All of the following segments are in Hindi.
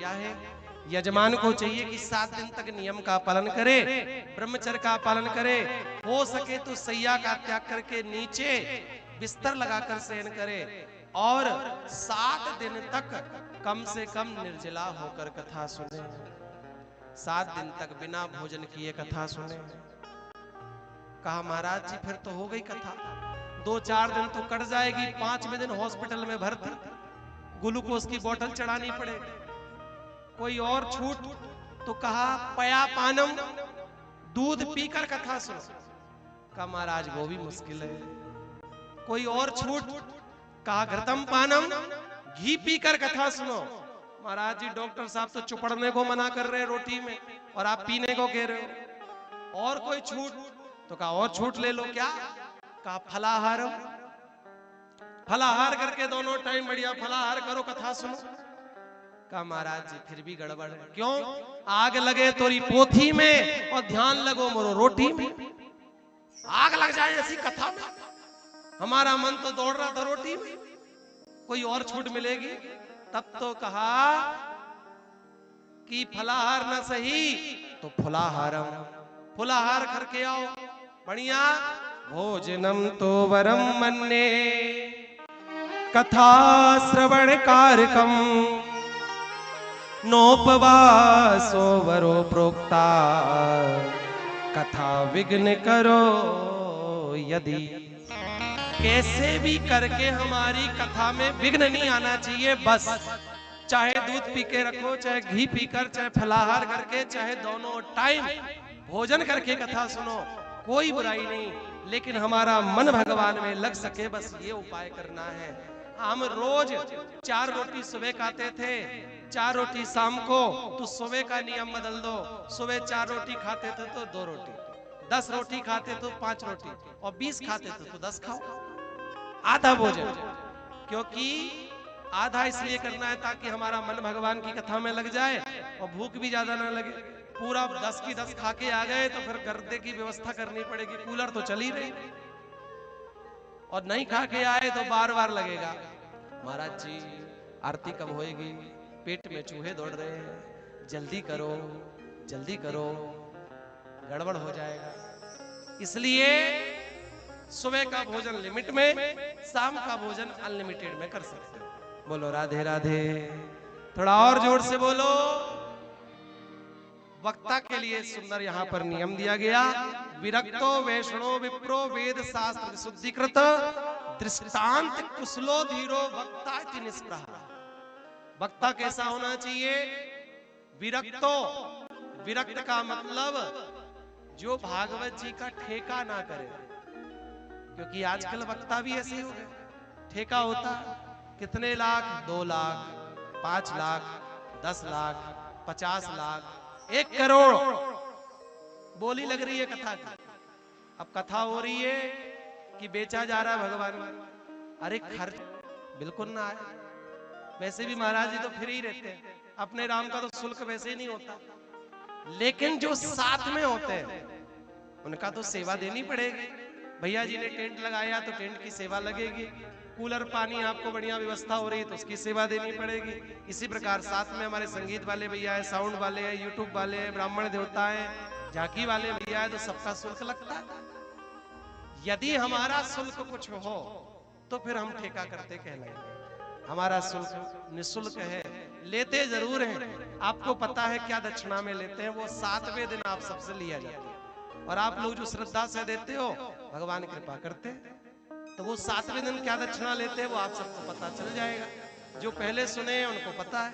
दिया है। यजमान को चाहिए कि 7 दिन तक नियम का पालन करे, ब्रह्मचर्य का पालन करे, हो सके तो सैया का त्याग करके नीचे बिस्तर लगाकर शयन करे और 7 दिन तक कम से कम निर्जला होकर कथा सुने। 7 दिन तक बिना भोजन किए कथा सुने। कहा महाराज जी फिर तो हो गई कथा, 2-4 दिन तो कट जाएगी, 5वें दिन हॉस्पिटल में भर्ती, ग्लूकोज की बोतल चढ़ानी पड़ेगी। कोई और छूट? तो कहा पया पानम, दूध पीकर कथा सुनो। कहा महाराज वो भी मुश्किल है। कोई और छूट? कहा घृतम पानम, घी पीकर कथा सुनो। महाराज जी डॉक्टर साहब तो चुपड़ने को मना कर रहे हैं रोटी में और आप पीने को कह रहे हो। और कोई छूट? तो कहा और छूट ले लो। क्या? कहा फलाहार, फलाहार करके दोनों टाइम बढ़िया फलाहार करो, कथा सुनो। कहा महाराज जी फिर भी गड़बड़ है। क्यों? आग लगे तोरी पोथी में और ध्यान लगो मोरो रोटी में। आग लग जाए ऐसी कथा में, हमारा मन तो दौड़ रहा था रोटी में। कोई और छूट मिलेगी? तब तो कहा कि फलाहार न सही तो फुलाहारम, फुलाहार करके आओ बढ़िया। भोजनम तो वरम मन्ने कथा श्रवण कारकम, नोपवासो वरो प्रोक्ता, कथा विघ्न करो यदि। कैसे भी करके हमारी कथा में विघ्न नहीं आना चाहिए। बस चाहे दूध पी के रखो, चाहे घी पीकर, चाहे फलाहार करके, चाहे दोनों टाइम भोजन करके कथा सुनो, कोई बुराई नहीं, लेकिन हमारा मन भगवान में लग सके, बस ये उपाय करना है। हम रोज 4 रोटी सुबह खाते थे, 4 रोटी शाम को, तो सुबह का नियम बदल दो। सुबह 4 रोटी खाते थे तो 2 रोटी, 10 रोटी खाते तो 5 रोटी, और 20 खाते थे तो 10 खाओ। आधा भोजन, क्योंकि आधा इसलिए करना है ताकि हमारा मन भगवान की कथा में लग जाए और भूख भी ज्यादा ना लगे। पूरा 10 की 10 खा के आ गए तो फिर गर्दे की व्यवस्था करनी पड़ेगी, कूलर तो चल ही रही, और नहीं खा के आए तो बार बार लगेगा महाराज जी आरती कब होएगी, पेट में चूहे दौड़ रहे हैं, जल्दी करो जल्दी करो, गड़बड़ हो जाएगा। इसलिए सुबह का भोजन लिमिट में, शाम का भोजन अनलिमिटेड में कर सकते हो। बोलो राधे राधे। थोड़ा और जोर से बोलो। वक्ता के लिए सुंदर यहाँ पर नियम दिया गया। विरक्तो वैष्णो विप्रो वेद शास्त्र विशुद्धिकृत, दृष्टांत कुशलो धीरो वक्ता इति निष्प्रह। वक्ता कैसा होना चाहिए? विरक्तो, विरक्त का मतलब जो भागवत जी का ठेका ना करे, क्योंकि आजकल वक्ता भी ऐसे हो गए। ठेका होता कितने लाख, 2 लाख, 5 लाख, 10 लाख, 50 लाख, 1 करोड़ बोली लग रही है कथा की। अब कथा हो रही है कि बेचा जा रहा है भगवान। अरे खर्च बिल्कुल ना आए। वैसे भी महाराज जी तो फ्री ही रहते हैं, अपने राम का तो शुल्क वैसे ही नहीं होता, लेकिन जो साथ में होते हैं उनका तो सेवा देनी पड़ेगी। भैया जी ने टेंट लगाया तो टेंट की सेवा लगेगी, कूलर पानी आपको बढ़िया व्यवस्था हो रही है तो उसकी सेवा देनी पड़ेगी। इसी प्रकार साथ में हमारे संगीत वाले भैया है, साउंड वाले हैं, यूट्यूब वाले हैं, ब्राह्मण देवता है, झांकी वाले भैया है, तो सबका शुल्क लगता है। यदि हमारा शुल्क कुछ हो तो फिर हम ठेका करते कहलाएंगे। हमारा शुल्क निःशुल्क है, लेते जरूर हैं। आपको पता है क्या दक्षिणा में लेते हैं? वो 7वें दिन आप सबसे लिया जाता है, और आप लोग जो श्रद्धा से देते हो भगवान कृपा करते हैं। तो वो 7वें दिन क्या दक्षिणा लेते हैं वो आप सबको पता चल जाएगा। जो पहले सुने हैं उनको पता है,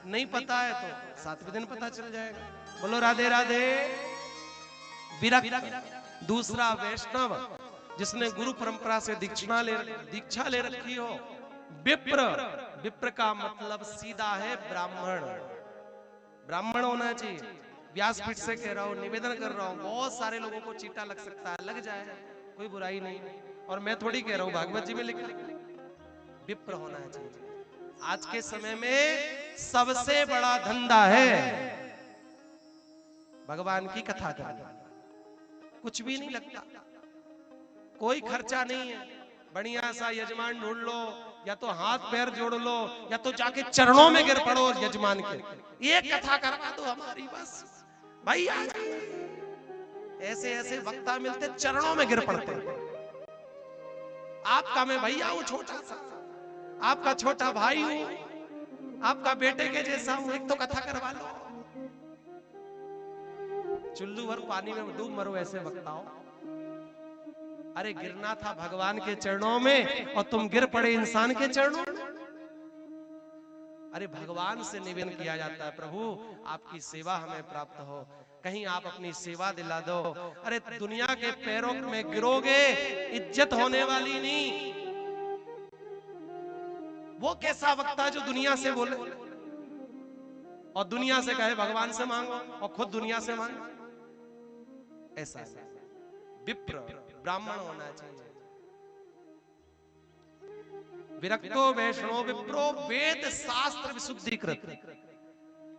नहीं पता है तो 7वें दिन पता चल जाएगा। बोलो राधे राधे। विरक्त, दूसरा वैष्णव, जिसने गुरु परंपरा से दीक्षा ले रखी हो। विप्र, विप्र का मतलब सीधा है ब्राह्मण, ब्राह्मण होना चाहिए। व्यासपीठ से कह रहा हूं, निवेदन कर रहा हूं, बहुत सारे लोगों को चीटा लग सकता है, लग जाए, कोई बुराई नहीं, और मैं थोड़ी कह रहा हूं, भागवत जी में लिखा। विप्र होना चाहिए। आज के समय में सबसे बड़ा धंधा है भगवान की कथा करना। कुछ भी नहीं लगता, कोई खर्चा नहीं है। बढ़िया सा यजमान ढूंढ लो या तो हाथ पैर जोड़ लो, या तो जाके चरणों में गिर पड़ो यजमान के। एक कथा करवा दो हमारी बस भाई। आज ऐसे ऐसे वक्ता मिलते चरणों में गिर पड़ते। आपका मैं भैया हूं छोटा सा, आपका छोटा भाई हूं, आपका बेटे के जैसा हूं, एक तो कथा करवा लो। चुल्लू भर पानी में डूब मरो ऐसे वक्ताओं। अरे गिरना था भगवान के चरणों में और तुम गिर पड़े इंसान के चरणों में। अरे भगवान से निवेदन किया जाता है, प्रभु आपकी सेवा हमें प्राप्त हो, कहीं आप अपनी सेवा दिला दो। अरे दुनिया के पैरों में गिरोगे, इज्जत होने वाली नहीं। वो कैसा वक्ता जो दुनिया से बोले और दुनिया से कहे भगवान से मांगो और खुद दुनिया से मांगो। ऐसा विप्र ब्राह्मण होना चाहिए। विरक्तो वैष्णो विप्रो वेद शास्त्र विशुद्धिकृत।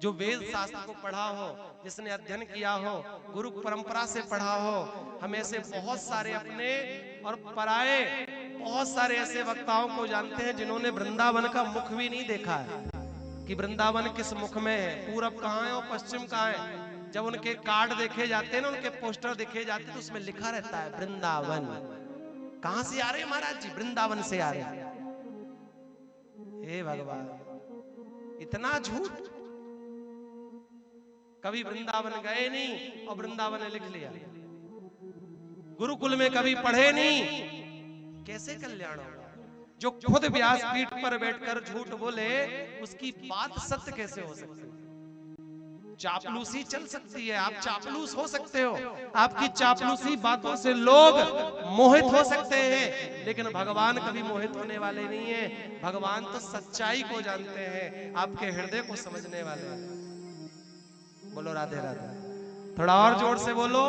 जो वेद शास्त्र को पढ़ा हो, जिसने अध्ययन किया हो, गुरु परंपरा से पढ़ा हो। हम ऐसे बहुत सारे अपने और पराए बहुत सारे ऐसे वक्ताओं को जानते हैं जिन्होंने वृंदावन का मुख भी नहीं देखा है कि वृंदावन किस मुख में है, पूरब कहाँ है और पश्चिम कहाँ है। जब उनके कार्ड देखे जाते हैं ना, उनके पोस्टर देखे जाते हैं, तो उसमें लिखा रहता है वृंदावन। कहां से आ रहे हैं महाराज जी? वृंदावन से आ रहे हैं। हे भगवान, इतना झूठ। कभी वृंदावन गए नहीं और वृंदावन ने लिख लिया। गुरुकुल में कभी पढ़े नहीं, कैसे कल्याण होगा? जो खुद व्यासपीठ पर बैठकर झूठ बोले, उसकी बात सत्य कैसे हो सकती है? चापलूसी चल सकती है, आप चापलूस हो सकते हो, आपकी चापलूसी बातों से लोग मोहित हो सकते हैं, लेकिन भगवान कभी मोहित होने वाले नहीं है। भगवान तो सच्चाई को जानते हैं, आपके हृदय को समझने वाले हैं। बोलो राधे राधे। थोड़ा और जोर से बोलो।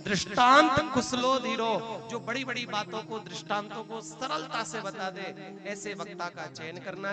दृष्टांत कुशलो धीरो। जो बड़ी बड़ी बातों को, दृष्टांतों को सरलता से बता दे, ऐसे वक्ता का चयन करना